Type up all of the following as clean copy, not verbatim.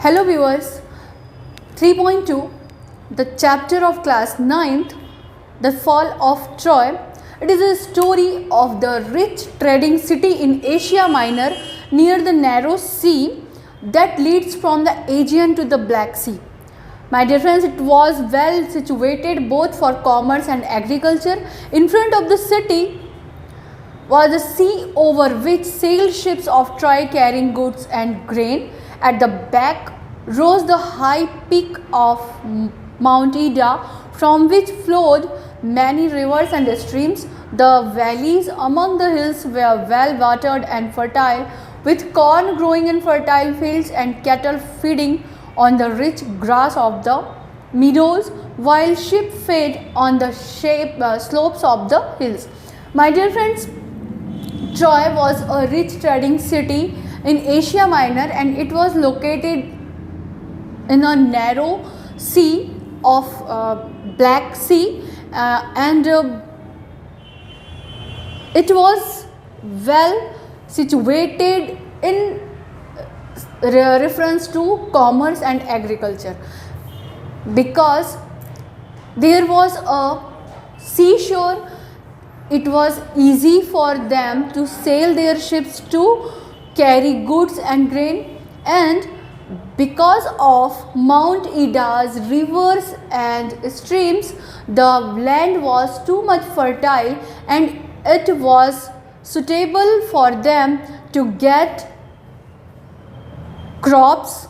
Hello viewers, 3.2, the chapter of class 9th, The Fall of Troy. It is a story of the rich trading city in Asia Minor near the narrow sea that leads from the Aegean to the Black Sea. My dear friends, it was well situated both for commerce and agriculture. In front of the city was a sea over which sailed ships of Troy carrying goods and grain. At the back rose the high peak of Mount Ida, from which flowed many rivers and streams. The valleys among the hills were well watered and fertile, with corn growing in fertile fields and cattle feeding on the rich grass of the meadows, while sheep fed on the slopes of the hills. My dear friends, Troy was a rich trading city in Asia Minor, and it was located in a narrow sea of Black Sea, and it was well situated in reference to commerce and agriculture, because there was a seashore. It was easy for them to sail their ships to carry goods and grain, and because of Mount Ida's rivers and streams, the land was too much fertile and it was suitable for them to get crops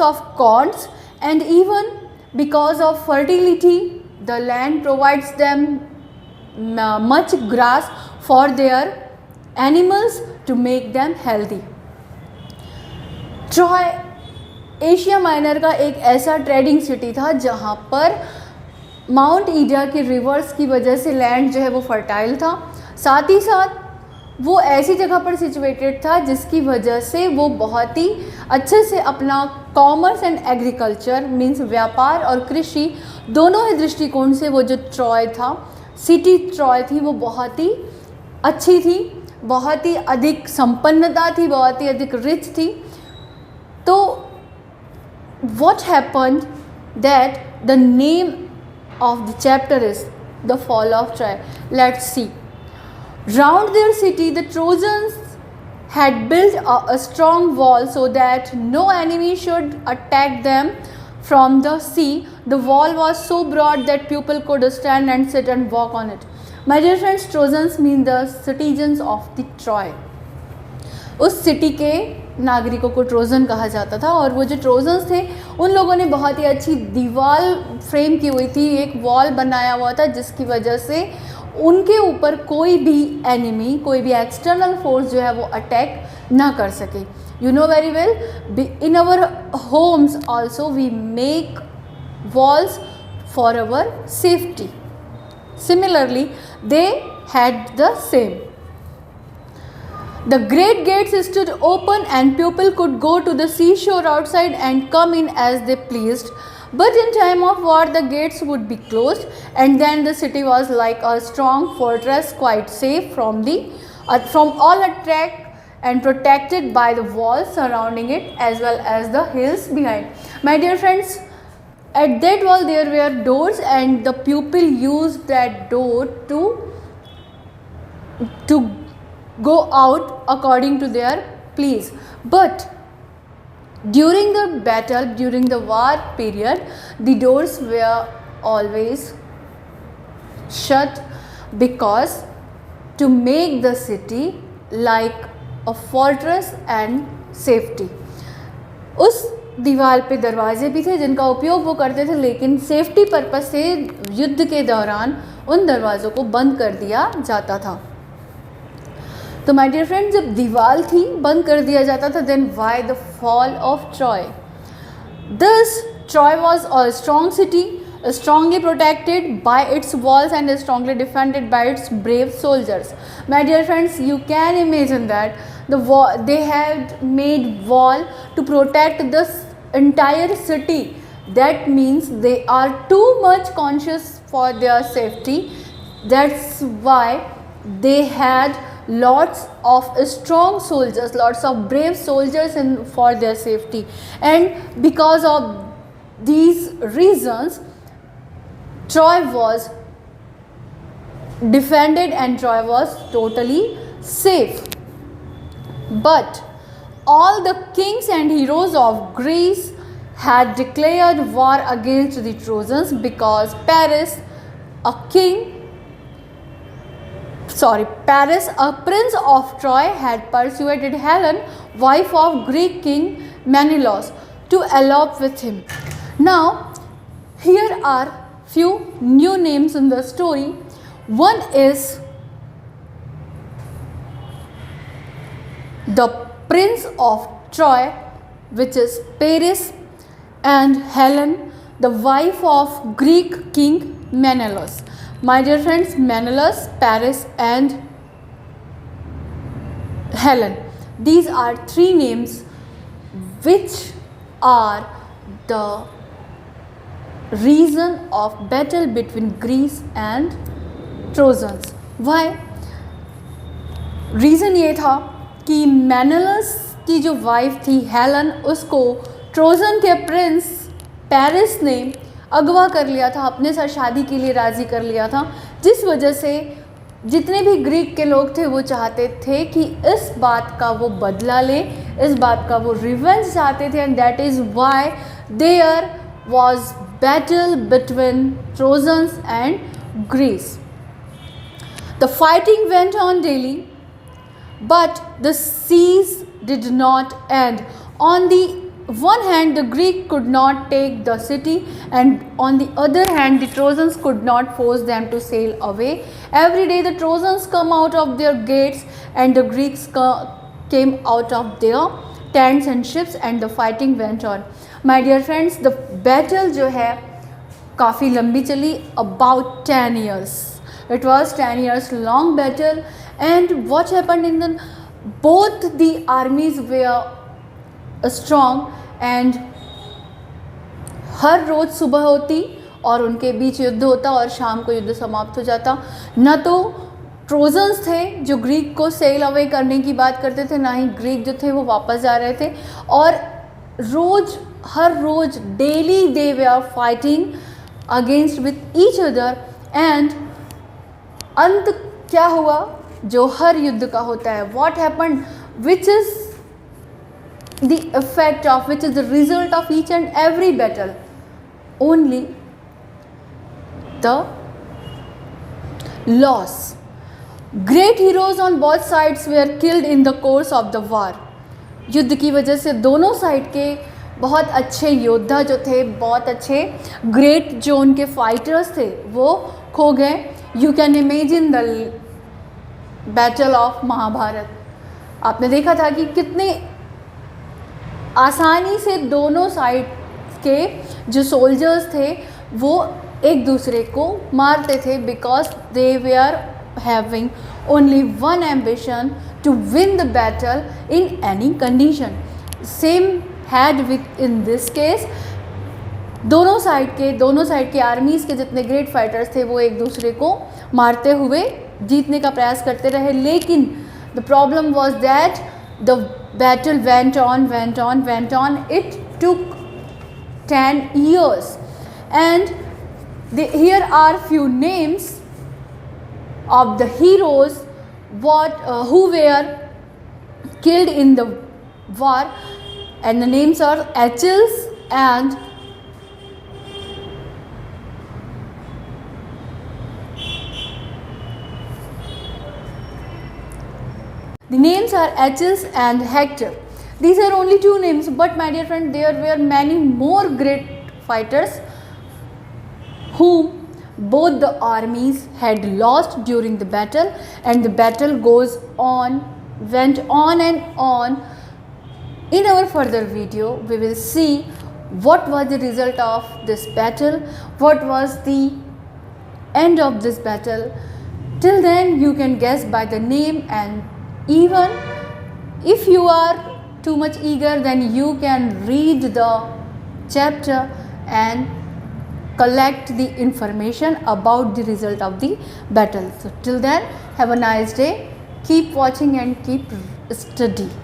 of corns, and even because of fertility, the land provides them much grass for their animals to make them healthy. Troy Asia minor का एक ऐसा trading city था जहाँ पर mount ईडा के reverse की वजह से लैंड जो है वो फर्टाइल था, साथ ही साथ वो ऐसी जगह पर सिचुएटेड था जिसकी वजह से वो बहुत ही अच्छे से अपना कॉमर्स एंड एग्रीकल्चर मीन्स व्यापार और कृषि दोनों ही दृष्टिकोण से वो जो ट्रॉय था, सिटी ट्रॉय थी, वो बहुत ही अच्छी थी, बहुत ही अधिक संपन्नता थी, बहुत ही अधिक रिच थी. तो what happened that the name of the chapter is The Fall of Troy. Let's see. Round their city the Trojans had built a strong wall so that no enemy should attack them from the sea. The wall was so broad that people could stand and sit and walk on it. My dear friends, Trojans mean the citizens of the Troy. उस city के नागरिकों को Trojan कहा जाता था, और वो जो ट्रोजन्स थे उन लोगों ने बहुत ही अच्छी दीवार फ्रेम की हुई थी, एक वॉल बनाया हुआ था जिसकी वजह से उनके ऊपर कोई भी एनिमी, कोई भी एक्सटर्नल फोर्स जो है वो अटैक ना कर सके. You know very well, in our homes also we make walls for our safety. Similarly they had the same. The great gates stood open and people could go to the seashore outside and come in as they pleased. But in time of war the gates would be closed, and then the city was like a strong fortress, quite safe from all attack and protected by the walls surrounding it as well as the hills behind. My dear friends, at that wall there were doors, and the people used that door to go out according to their please. But during the battle, during the war period, the doors were always shut, because to make the city like a fortress and safety. उस दीवार पे दरवाजे भी थे जिनका उपयोग वो करते थे, लेकिन सेफ्टी पर्पस से युद्ध के दौरान उन दरवाज़ों को बंद कर दिया जाता था. तो माय डियर फ्रेंड, जब दीवार थी बंद कर दिया जाता था, then why the fall of Troy. This Troy was a strong city, strongly protected by its walls and strongly defended by its brave soldiers. My dear friends, you can imagine that they had made wall to protect this entire city. That means they are too much conscious for their safety. That's why they had lots of strong soldiers, lots of brave soldiers for their safety. And because of these reasons, Troy was defended and Troy was totally safe. But all the kings and heroes of Greece had declared war against the Trojans because Paris, a prince of Troy, had persuaded Helen, wife of Greek king Menelaus, to elope with him. Now, here are few new names in the story. One is the prince of Troy, which is Paris, and Helen, the wife of Greek king Menelaus. My dear friends, Menelaus, Paris and Helen. These are three names which are the reason of battle between Greece and Trojans. Why? Reason ये था कि मेनेलस की जो wife थी Helen, उसको Trojan के Prince Paris ने अगवा कर लिया था, अपने साथ शादी के लिए राज़ी कर लिया था, जिस वजह से जितने भी ग्रीक के लोग थे वो चाहते थे कि इस बात का वो बदला ले, इस बात का वो रिवेंज चाहते थे. And that is why there was battle between Trojans and Greece. The fighting went on daily, but the siege did not end. On the one hand, the Greek could not take the city, and on the other hand, the Trojans could not force them to sail away. Every day, the Trojans come out of their gates, and the Greeks came out of their tents and ships, and the fighting went on. My dear friends, the battle जो है काफ़ी लंबी चली, about 10 years. It was 10 years long battle. And what happened in the both the armies were strong, and हर रोज़ सुबह होती और उनके बीच युद्ध होता और शाम को युद्ध समाप्त हो जाता. न तो ट्रोजन्स थे जो ग्रीक को सेल अवे करने की बात करते थे, ना ही ग्रीक जो थे वो वापस जा रहे थे. और हर रोज़ daily they were fighting against with each other. And अंत क्या हुआ जो हर युद्ध का होता है? What happened, which is the effect of, which is the result of each and every battle? Only the loss. Great heroes on both sides were killed in the course of the war. युद्ध की वजह से दोनों side के बहुत अच्छे योद्धा जो थे, बहुत अच्छे ग्रेट जो उनके फाइटर्स थे, वो खो गए. You can imagine the battle of Mahabharat. आपने देखा था कि कितने आसानी से दोनों साइड के जो सोल्जर्स थे वो एक दूसरे को मारते थे, because they were having only one ambition to win the battle in any condition. Same had with in this case. दोनों साइड के आर्मीज़ के जितने ग्रेट फाइटर्स थे वो एक दूसरे को मारते हुए जीतने का प्रयास करते रहे. लेकिन the problem was that the battle went on. It took 10 years. And here are few names of the heroes who were killed in the war, and the names are Achilles and Hector. These are only two names, but my dear friend, there were many more great fighters whom both the armies had lost during the battle, and the battle went on and on. In our further video, we will see what was the result of this battle, what was the end of this battle. Till then, you can guess by the name, and even if you are too much eager, then you can read the chapter and collect the information about the result of the battle. So till then, have a nice day. Keep watching and keep study.